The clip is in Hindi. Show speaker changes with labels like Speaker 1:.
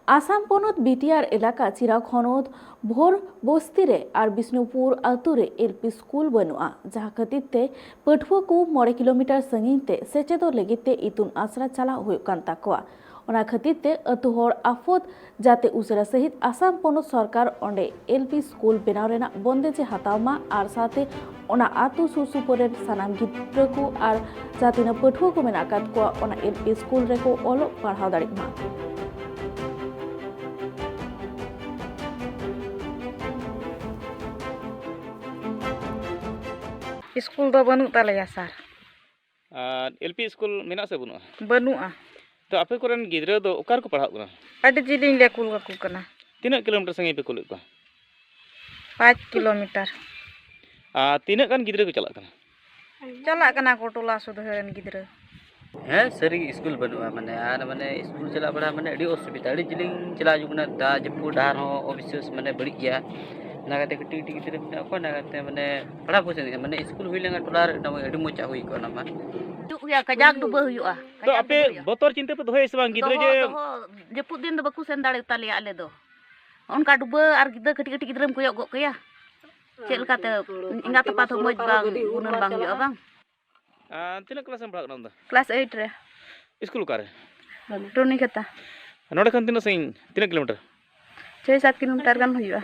Speaker 1: आसाम पनत बीटीआर इलाका चिराग हनत भोर बस्ती रे और बिष्णुपुर आतु रे एलपी स्कूल बनुआ जहाँ खातिर पठुआ को 9 किलोमीटर संगीन ते सेचेदो लगिते इतुन आसरा चला हुयुग कान ताकोआ ओना खातिर अतु होड़ आफत जाते उसरा सहित आसाम पनत सरकार ओंडे एलपी स्कूल बनाव रेना बंदेजे हतावमा और साथे ओना आतु सुसुपुर सानाम गिद्रा को और जाते पठुआ को मेना काद कोआ ओना एलपी स्कूल रेको ओलो पढ़ाव दाड़ेमा।
Speaker 2: स्कूल दो बनू तालेया सर
Speaker 3: एलपी स्कूल मेना से बनुआ
Speaker 2: बनुआ
Speaker 3: तो आपे कोरन गिद्रा दो ओकार को पढ़ाव कना
Speaker 2: अड जिलिंग ले कुल को कना
Speaker 3: तीना किलोमीटर संगे पे कुल को
Speaker 2: 5 किलोमीटर
Speaker 3: तीना गान गिद्रा को चला
Speaker 2: कना को टोला सुधरन गिद्रा
Speaker 4: हाँ सरी स्कूल बनुआ माने आर माने स्कूल चला बड़ा माने अड़ी असुविधा अड़ी जिलिंग चला जुगना दा जपु डार हो अविशेष माने बड़ी गया नागाते कटी कटी गिद्रा माने को नागाते माने पढ़ा पोसे माने स्कूल हुई लेंगा टोला रे अड़ी मोचा हुई को ना
Speaker 2: या कजाक दुबा हुआ
Speaker 3: तो आपे बतर चिंता पे दोहे सबांग गिद्रा जे
Speaker 2: जपुद दिन दो बकु सेन दाड़े ताले आले दो उनका डुबा और गिद्रा कटी कटी गिद्राम को गो कया चेलकाते इंगा तपा तो मज बांग गुनन बांग हुआ बांग
Speaker 3: तीना क्लास में पढ़ा ना
Speaker 2: क्लास 8 रे
Speaker 3: स्कूल कारे
Speaker 2: टोनी कता
Speaker 3: नोडे खान तीना किलोमीटर
Speaker 2: 6-7 किलोमीटर गान हुआ।